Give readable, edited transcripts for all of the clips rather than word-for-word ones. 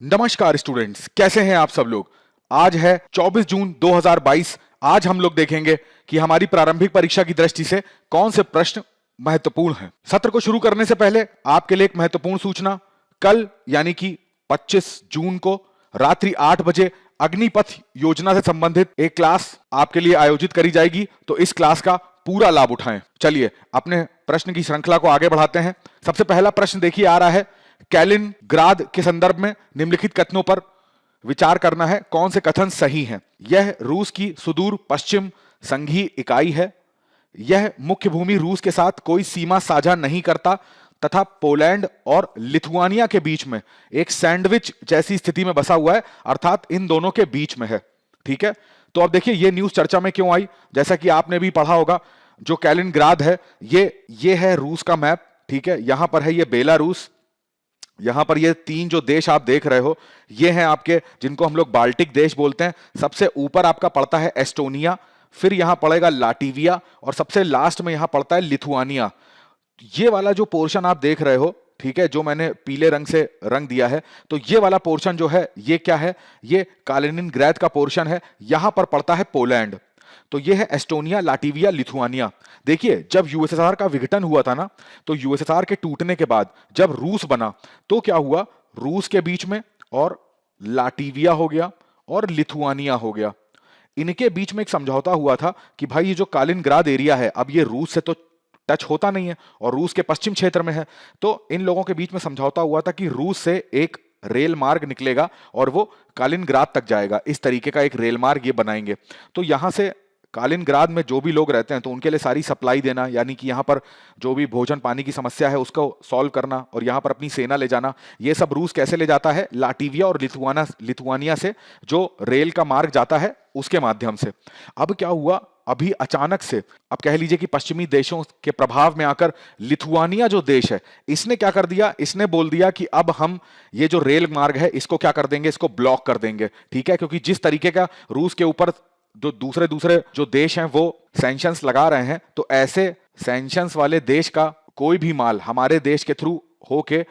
नमस्कार स्टूडेंट्स, कैसे हैं आप सब लोग। आज है 24 जून 2022। आज हम लोग देखेंगे कि हमारी प्रारंभिक परीक्षा की दृष्टि से कौन से प्रश्न महत्वपूर्ण हैं। सत्र को शुरू करने से पहले आपके लिए एक महत्वपूर्ण सूचना। कल यानी कि 25 जून को रात्रि 8 बजे अग्निपथ योजना से संबंधित एक क्लास आपके लिए आयोजित करी जाएगी, तो इस क्लास का पूरा लाभ उठाएं। चलिए अपने प्रश्न की श्रृंखला को आगे बढ़ाते हैं। सबसे पहला प्रश्न देखिए आ रहा है, कैलिनग्राद के संदर्भ में निम्नलिखित कथनों पर विचार करना है, कौन से कथन सही हैं। यह रूस की सुदूर पश्चिम संघीय इकाई है। यह मुख्य भूमि रूस के साथ कोई सीमा साझा नहीं करता तथा पोलैंड और लिथुआनिया के बीच में एक सैंडविच जैसी स्थिति में बसा हुआ है, अर्थात इन दोनों के बीच में है। ठीक है, तो अब देखिए ये न्यूज चर्चा में क्यों आई। जैसा कि आपने भी पढ़ा होगा, जो कैलिनग्राद है ये है रूस का मैप। ठीक है, यहां पर है ये बेलारूस, यहां पर ये तीन जो देश आप देख रहे हो ये हैं आपके, जिनको हम लोग बाल्टिक देश बोलते हैं। सबसे ऊपर आपका पड़ता है एस्टोनिया, फिर यहां पड़ेगा लाटविया और सबसे लास्ट में यहां पड़ता है लिथुआनिया। ये वाला जो पोर्शन आप देख रहे हो, ठीक है, जो मैंने पीले रंग से रंग दिया है, तो ये वाला पोर्शन जो है ये क्या है, ये कालिनिनग्रैड का पोर्शन है। यहां पर पड़ता है पोलैंड, तो ये है एस्टोनिया, लाटविया, लिथुआनिया। देखिए जब यूएसएसआर का विघटन हुआ था ना, तो यूएसएसआर के टूटने के बाद जब रूस बना तो क्या हुआ, रूस के बीच में और लाटविया हो गया और लिथुआनिया हो गया। इनके बीच में एक समझौता हुआ था कि भाई ये जो कालिनग्राद एरिया है, अब ये रूस से तो टच होता नहीं है और रूस के पश्चिम क्षेत्र में है, तो इन लोगों के बीच में समझौता हुआ था कि रूस से एक रेल मार्ग निकलेगा और वो कालिनग्राद तक जाएगा। इस तरीके का एक रेल मार्ग ये बनाएंगे। तो यहां से कालिनग्राद में जो भी लोग रहते हैं तो उनके लिए सारी सप्लाई देना, यानी कि यहाँ पर जो भी भोजन पानी की समस्या है उसको सॉल्व करना और यहाँ पर अपनी सेना ले जाना, ये सब रूस कैसे ले जाता है, लाटविया और लिथुआनिया से जो रेल का मार्ग जाता है उसके माध्यम से। अब क्या हुआ, अभी अचानक से अब कह लीजिए कि पश्चिमी देशों के प्रभाव में आकर लिथुआनिया जो देश है इसने क्या कर दिया, इसने बोल दिया कि अब हम ये जो रेल मार्ग है इसको क्या कर देंगे, इसको ब्लॉक कर देंगे। ठीक है, क्योंकि जिस तरीके का रूस के ऊपर जो दूसरे दूसरे जो देश हैं वो सैंक्शंस लगा रहे हैं, तो ऐसे सैंक्शंस वाले देश का कोई भी माल हमारे देश के थ्रू होके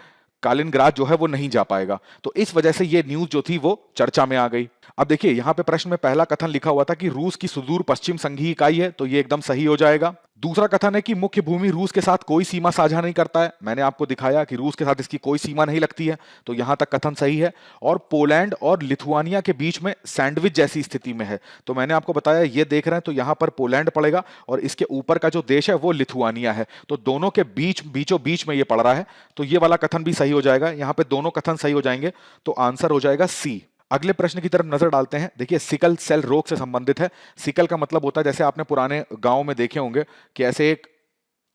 कालिनग्राद जो है वो नहीं जा पाएगा। तो इस वजह से ये न्यूज जो थी वो चर्चा में आ गई। अब देखिए यहां पे प्रश्न में पहला कथन लिखा हुआ था कि रूस की सुदूर पश्चिम संघीय इकाई है, तो ये एकदम सही हो जाएगा। दूसरा कथन है कि मुख्य भूमि रूस के साथ कोई सीमा साझा नहीं करता है। मैंने आपको दिखाया कि रूस के साथ इसकी कोई सीमा नहीं लगती है, तो यहां तक कथन सही है। और पोलैंड और लिथुआनिया के बीच में सैंडविच जैसी स्थिति में है, तो मैंने आपको बताया ये देख रहे हैं, तो यहां पर पोलैंड पड़ेगा और इसके ऊपर का जो देश है वो लिथुआनिया है, तो दोनों के बीचों बीच में ये पड़ रहा है, तो ये वाला कथन भी सही हो जाएगा। यहां पे दोनों कथन सही हो जाएंगे, तो आंसर हो जाएगा सी। अगले प्रश्न की तरफ नजर डालते हैं। देखिए सिकल सेल रोग से संबंधित है। सिकल का मतलब होता है, जैसे आपने पुराने गांव में देखे होंगे कि ऐसे एक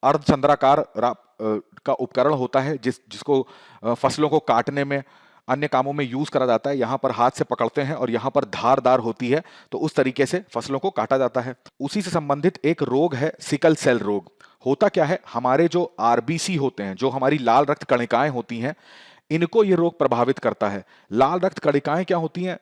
अर्धचंद्राकार का उपकरण होता है जिसको फसलों को काटने में अन्य कामों में यूज करा जाता है। यहां पर हाथ से पकड़ते हैं और यहां पर धारदार होती है, तो उस तरीके से फसलों को काटा जाता है। उसी से संबंधित एक रोग है सिकल सेल रोग। होता क्या है, हमारे जो आरबीसी होते हैं, जो हमारी लाल रक्त कणिकाएं होती हैं, इनको ये रोग प्रभावित करता है। लाल रक्त कणिकाएं क्या होती हैं,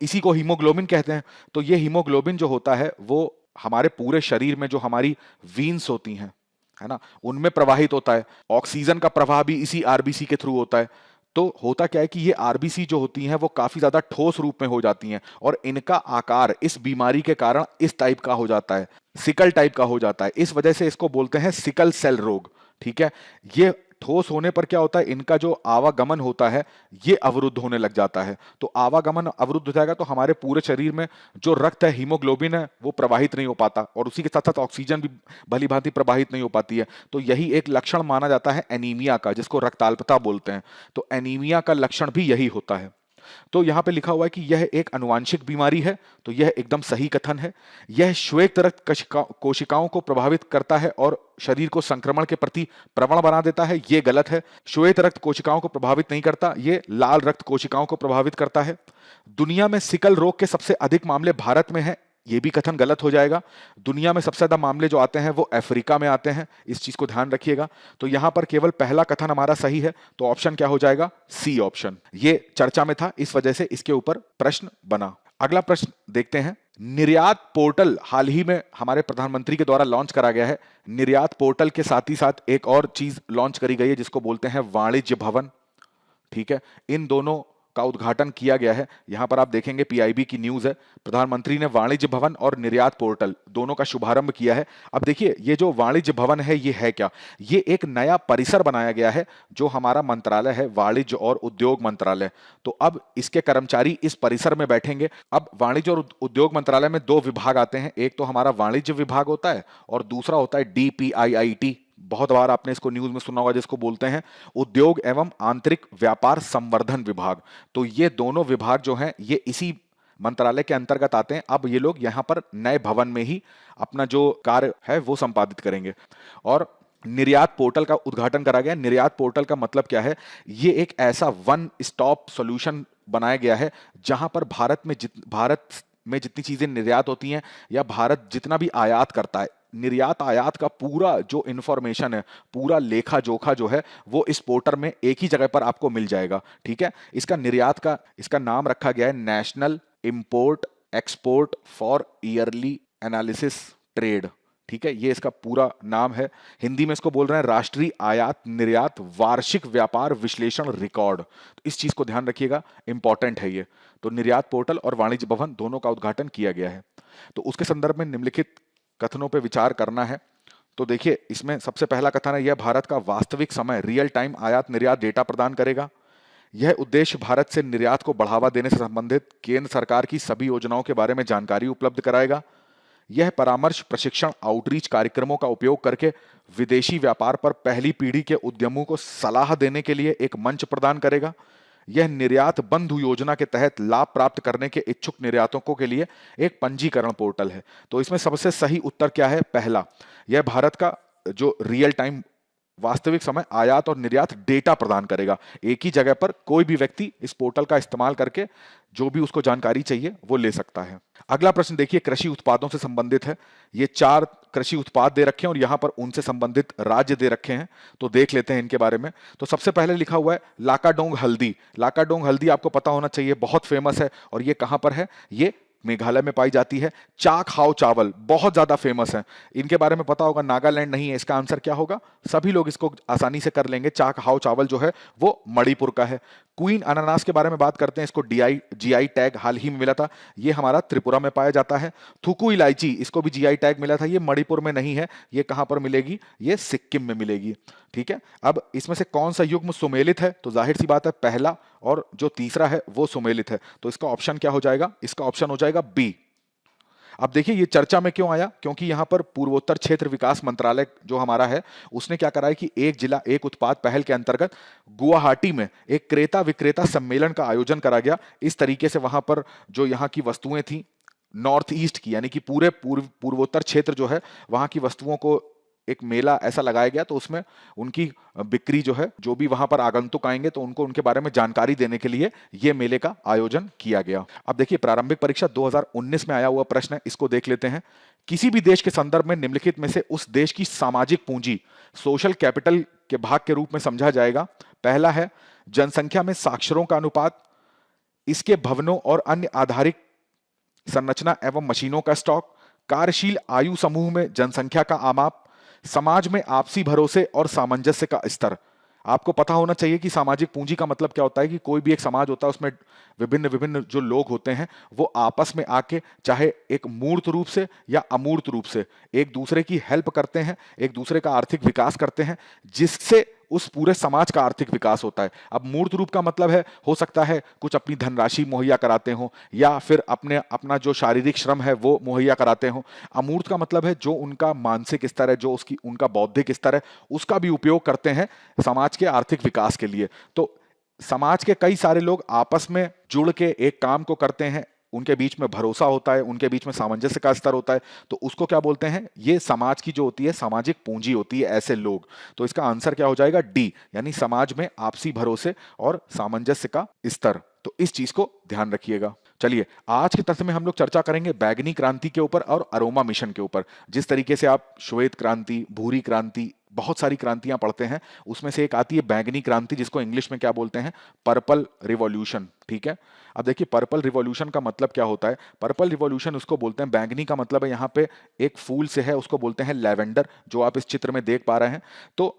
इसी को हीमोग्लोबिन कहते हैं। तो ये हीमोग्लोबिन जो होता है वो हमारे पूरे शरीर में जो हमारी वीन्स होती हैं, है ना, उनमें प्रवाहित होता है। ऑक्सीजन का प्रवाह भी इसी आरबीसी के थ्रू होता है। तो होता क्या है कि ये आरबीसी जो होती हैं वो काफी ज्यादा ठोस रूप में हो जाती हैं और इनका आकार इस बीमारी के कारण इस टाइप का हो जाता है, सिकल टाइप का हो जाता है। इस वजह से इसको बोलते हैं सिकल सेल रोग। ठीक है, ये ठोस होने पर क्या होता है, इनका जो आवागमन होता है ये अवरुद्ध होने लग जाता है। तो आवागमन अवरुद्ध हो जाएगा तो हमारे पूरे शरीर में जो रक्त है, हीमोग्लोबिन है, वो प्रवाहित नहीं हो पाता और उसी के साथ साथ ऑक्सीजन भी भली भांति प्रवाहित नहीं हो पाती है। तो यही एक लक्षण माना जाता है एनीमिया का, जिसको रक्ताल्पता बोलते हैं। तो एनीमिया का लक्षण भी यही होता है। तो यहां पे लिखा हुआ है कि यह एक अनुवांशिक बीमारी है, तो यह एकदम सही कथन है। यह श्वेत रक्त कोशिकाओं को प्रभावित करता है और शरीर को संक्रमण के प्रति प्रवण बना देता है, यह गलत है। श्वेत रक्त कोशिकाओं को प्रभावित नहीं करता, यह लाल रक्त कोशिकाओं को प्रभावित करता है। दुनिया में सिकल रोग के सबसे अधिक मामले भारत में हैं, ये भी कथन गलत हो जाएगा। दुनिया में सबसे ज्यादा मामले जो आते हैं वो अफ्रीका में आते हैं, इस चीज को ध्यान रखिएगा। तो यहां पर केवल पहला कथन हमारा सही है, तो ऑप्शन क्या हो जाएगा, सी ऑप्शन। ये चर्चा में था, इस वजह से इसके ऊपर प्रश्न बना। अगला प्रश्न देखते हैं। निर्यात पोर्टल हाल ही में हमारे प्रधानमंत्री के द्वारा लॉन्च करा गया है। निर्यात पोर्टल के साथ ही साथ एक और चीज लॉन्च करी गई है जिसको बोलते हैं वाणिज्य भवन। ठीक है, इन दोनों का उद्घाटन किया गया है। यहां पर आप देखेंगे पीआईबी की न्यूज है, प्रधानमंत्री ने वाणिज्य भवन और निर्यात पोर्टल दोनों का शुभारंभ किया है। अब देखिए ये जो वाणिज्य भवन है ये है क्या, ये एक नया परिसर बनाया गया है जो हमारा मंत्रालय है, वाणिज्य और उद्योग मंत्रालय। तो अब इसके कर्मचारी इस परिसर में बैठेंगे। अब वाणिज्य और उद्योग मंत्रालय में दो विभाग आते हैं, एक तो हमारा वाणिज्य विभाग होता है और दूसरा होता है डीपीआईआईटी। बहुत बार आपने इसको न्यूज में सुना होगा, जिसको बोलते हैं उद्योग एवं आंतरिक व्यापार संवर्धन विभाग। तो ये दोनों विभाग जो हैं ये इसी मंत्रालय के अंतर्गत आते हैं। अब ये लोग यहाँ पर नए भवन में ही अपना जो कार्य है वो संपादित करेंगे। और निर्यात पोर्टल का उद्घाटन करा गया। निर्यात पोर्टल का मतलब क्या है, ये एक ऐसा वन स्टॉप सॉल्यूशन बनाया गया है जहां पर भारत में जितनी चीजें निर्यात होती हैं या भारत जितना भी आयात करता है, निर्यात आयात का पूरा जो इंफॉर्मेशन है, पूरा लेखा जोखा जो है वो इस पोर्टल में एक ही जगह पर आपको मिल जाएगा। ठीक है, इसका नाम रखा गया है national import export for yearly analysis trade. ठीक है, ये इसका पूरा नाम है। हिंदी में इसको बोल रहे हैं राष्ट्रीय आयात निर्यात वार्षिक व्यापार विश्लेषण रिकॉर्ड। तो इस चीज को ध्यान रखिएगा, इंपॉर्टेंट है ये। तो निर्यात पोर्टल और वाणिज्य भवन दोनों का उद्घाटन किया गया है। तो उसके संदर्भ में निम्नलिखित कथनों पर विचार करना है। तो देखिए इसमें सबसे पहला कथन है, यह भारत का वास्तविक समय रियल टाइम आयात निर्यात डेटा प्रदान करेगा। यह उद्देश्य भारत से निर्यात को बढ़ावा देने से संबंधित केंद्र सरकार की सभी योजनाओं के बारे में जानकारी उपलब्ध कराएगा। यह परामर्श प्रशिक्षण आउटरीच कार्यक्रमों का उपयोग करके विदेशी व्यापार पर पहली पीढ़ी के उद्यमों को सलाह देने के लिए एक मंच प्रदान करेगा। यह निर्यात बंधु योजना के तहत लाभ प्राप्त करने के इच्छुक निर्यातकों के लिए एक पंजीकरण पोर्टल है। तो इसमें सबसे सही उत्तर क्या है, पहला। यह भारत का जो रियल टाइम वास्तविक समय आयात और निर्यात डेटा प्रदान करेगा। एक ही जगह पर कोई भी व्यक्ति इस पोर्टल का इस्तेमाल करके जो भी उसको जानकारी चाहिए वो ले सकता है। अगला प्रश्न देखिए, कृषि उत्पादों से संबंधित है। ये 4 कृषि उत्पाद दे रखे हैं और यहां पर उनसे संबंधित राज्य दे रखे हैं। तो देख लेते हैं इनके बारे में। तो सबसे पहले लिखा हुआ है लाकाडोंग हल्दी। लाकाडोंग हल्दी आपको पता होना चाहिए, बहुत फेमस है। और ये कहां पर है, ये मेघालय में पाई जाती है। चाक हाउ चावल बहुत ज्यादा फेमस है, इनके बारे में पता होगा, नागालैंड नहीं है। इसका आंसर क्या होगा, सभी लोग इसको आसानी से कर लेंगे। चाक हाउ चावल जो है वो मणिपुर का है। क्वीन अनानास के बारे में बात करते हैं, इसको जीआई टैग हाल ही में मिला था, ये हमारा त्रिपुरा में पाया जाता है। थुकू इलायची, इसको भी जीआई टैग मिला था, ये मणिपुर में नहीं है। ये कहां पर मिलेगी, ये सिक्किम में मिलेगी। ठीक है, अब इसमें से कौन सा युग्म सुमेलित है, तो जाहिर सी बात है पहला और जो तीसरा है वो सुमेलित है। तो इसका ऑप्शन क्या हो जाएगा, इसका ऑप्शन हो जाएगा बी। अब देखिए ये चर्चा में क्यों आया, क्योंकि यहां पर पूर्वोत्तर क्षेत्र विकास मंत्रालय जो हमारा है उसने क्या करा है कि एक जिला एक उत्पाद पहल के अंतर्गत गुवाहाटी में एक क्रेता विक्रेता सम्मेलन का आयोजन करा गया। इस तरीके से वहां पर जो यहाँ की वस्तुएं थी नॉर्थ ईस्ट की, यानी कि पूरे पूर्वोत्तर क्षेत्र जो है वहां की वस्तुओं को एक मेला ऐसा लगाया गया। तो उसमें उनकी बिक्री जो है, जो भी वहां पर आगंतुक आएंगे तो उनको उनके बारे में जानकारी देने के लिए ये मेले का आयोजन किया गया। अब देखिए प्रारंभिक परीक्षा 2019 में आया हुआ प्रश्न है, इसको देख लेते हैं। किसी भी देश के संदर्भ में निम्नलिखित में से उस देश की सामाजिक पूंजी सोशल कैपिटल के भाग के रूप में समझा जाएगा। पहला है जनसंख्या में साक्षरों का अनुपात, इसके भवनों और अन्य आधारिक संरचना एवं मशीनों का स्टॉक, कार्यशील आयु समूह में जनसंख्या का आमाप, समाज में आपसी भरोसे और सामंजस्य का स्तर। आपको पता होना चाहिए कि सामाजिक पूंजी का मतलब क्या होता है, कि कोई भी एक समाज होता है उसमें विभिन्न विभिन्न जो लोग होते हैं वो आपस में आके चाहे एक मूर्त रूप से या अमूर्त रूप से एक दूसरे की हेल्प करते हैं, एक दूसरे का आर्थिक विकास करते हैं, जिससे उस पूरे समाज का आर्थिक विकास होता है। अब मूर्त रूप का मतलब है, हो सकता है कुछ अपनी धनराशि मुहैया कराते हो या फिर अपना जो शारीरिक श्रम है वो मुहैया कराते हो। अमूर्त का मतलब है जो उनका मानसिक स्तर है, जो उनका बौद्धिक स्तर है, उसका भी उपयोग करते हैं समाज के आर्थिक विकास के लिए। तो समाज के कई सारे लोग आपस में जुड़ के एक काम को करते हैं, उनके बीच में भरोसा होता है, उनके बीच में सामंजस्य का स्तर होता है, तो उसको क्या बोलते हैं, ये समाज की जो होती है सामाजिक पूंजी होती है, ऐसे लोग। तो इसका आंसर क्या हो जाएगा, डी, यानी समाज में आपसी भरोसे और सामंजस्य का स्तर। तो इस चीज को ध्यान रखिएगा। चलिए आज के तथ्य में हम लोग चर्चा करेंगे बैगनी क्रांति के ऊपर और अरोमा मिशन के ऊपर। जिस तरीके से आप श्वेत क्रांति, भूरी क्रांति, बहुत सारी क्रांतियां पढ़ते हैं, उसमें से एक आती है बैंगनी क्रांति, जिसको इंग्लिश में क्या बोलते हैं, पर्पल रिवॉल्यूशन। ठीक है, अब देखिए पर्पल रिवॉल्यूशन का मतलब क्या होता है। पर्पल रिवॉल्यूशन उसको बोलते हैं, बैंगनी का मतलब है यहाँ पे एक फूल से है, उसको बोलते हैं लैवेंडर, जो आप इस चित्र में देख पा रहे हैं। तो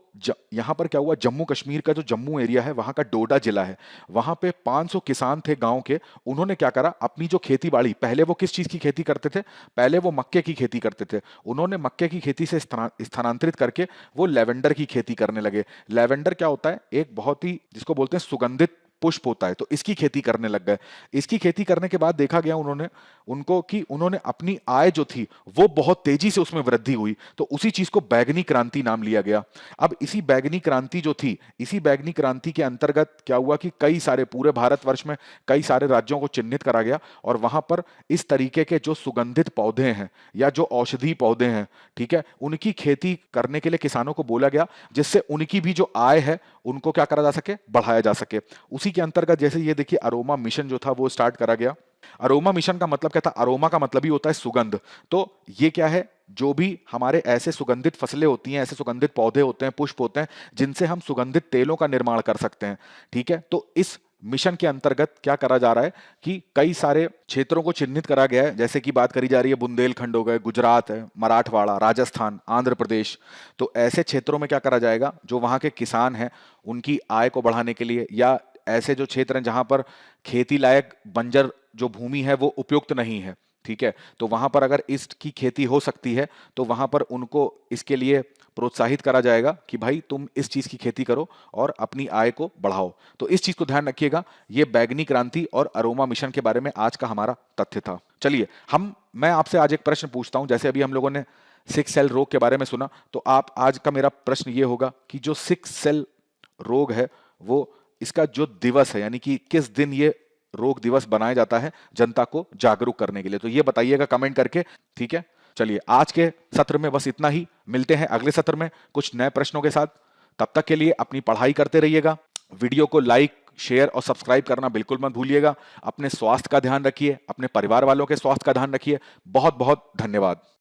यहाँ पर क्या हुआ, जम्मू कश्मीर का जो जम्मू एरिया है, वहां का डोडा जिला है, वहां पे 500 किसान थे गांव के। उन्होंने क्या करा, अपनी जो खेती बाड़ी, पहले वो किस चीज की खेती करते थे, पहले वो मक्के की खेती करते थे, उन्होंने मक्के की खेती से स्थानांतरित करके वो लेवेंडर की खेती करने लगे। लेवेंडर क्या होता है, एक बहुत ही, जिसको बोलते हैं सुगंधित पुष्प होता है, तो इसकी खेती करने लग गए। इसकी खेती करने के बाद देखा गया उनको कि उन्होंने अपनी आय जो थी वो बहुत तेजी से उसमें वृद्धि हुई, तो उसी चीज को बैंगनी क्रांति नाम लिया गया। अब इसी बैंगनी क्रांति जो थी, इसी बैंगनी क्रांति के अंतर्गत क्या हुआ कि कई सारे, पूरे भारतवर्ष में कई सारे राज्यों को चिन्हित करा गया, और वहां पर इस तरीके के जो सुगंधित पौधे हैं या जो औषधि पौधे हैं, ठीक है, उनकी खेती करने के लिए किसानों को बोला गया, जिससे उनकी भी जो आय है उनको क्या करा जा सके, बढ़ाया जा सके। उसी के अंतर्गत जैसे ये देखिए अरोमा मिशन जो था वो स्टार्ट करा गया। अरोमा मिशन का मतलब क्या था, अरोमा का मतलब ही होता है सुगंध। तो ये क्या है, जो भी हमारे ऐसे सुगंधित फसलें होती हैं, ऐसे सुगंधित पौधे होते हैं, पुष्प होते हैं, जिनसे हम सुगंधित तेलों का निर्माण कर सकते हैं। ठीक है, तो इस मिशन के अंतर्गत क्या करा जा रहा है कि कई सारे क्षेत्रों को चिन्हित करा गया है, जैसे कि बात करी जा रही है बुंदेलखंड हो गए, गुजरात है, मराठवाड़ा, राजस्थान, आंध्र प्रदेश। तो ऐसे क्षेत्रों में क्या करा जाएगा, जो वहां के किसान हैं उनकी आय को बढ़ाने के लिए, या ऐसे जो क्षेत्र हैं जहां पर खेती लायक बंजर जो भूमि है वो उपयुक्त नहीं है, ठीक है, तो वहां पर अगर इसकी खेती हो सकती है तो वहां पर उनको इसके लिए प्रोत्साहित करा जाएगा कि भाई तुम इस चीज की खेती करो और अपनी आय को बढ़ाओ। तो इस चीज को ध्यान रखिएगा। ये बैंगनी क्रांति और अरोमा मिशन के बारे में आज का हमारा तथ्य था। चलिए मैं आपसे आज एक प्रश्न पूछता हूं। जैसे अभी हम लोगों ने सिक्स सेल रोग के बारे में सुना, तो आप आज का मेरा प्रश्न ये होगा कि जो सिक्स सेल रोग है वो, इसका जो दिवस है, यानी कि किस दिन ये रोग दिवस बनाया जाता है जनता को जागरूक करने के लिए, तो ये बताइएगा कमेंट करके। ठीक है, चलिए आज के सत्र में बस इतना ही। मिलते हैं अगले सत्र में कुछ नए प्रश्नों के साथ। तब तक के लिए अपनी पढ़ाई करते रहिएगा। वीडियो को लाइक, शेयर और सब्सक्राइब करना बिल्कुल मत भूलिएगा। अपने स्वास्थ्य का ध्यान रखिए, अपने परिवार वालों के स्वास्थ्य का ध्यान रखिए। बहुत बहुत धन्यवाद।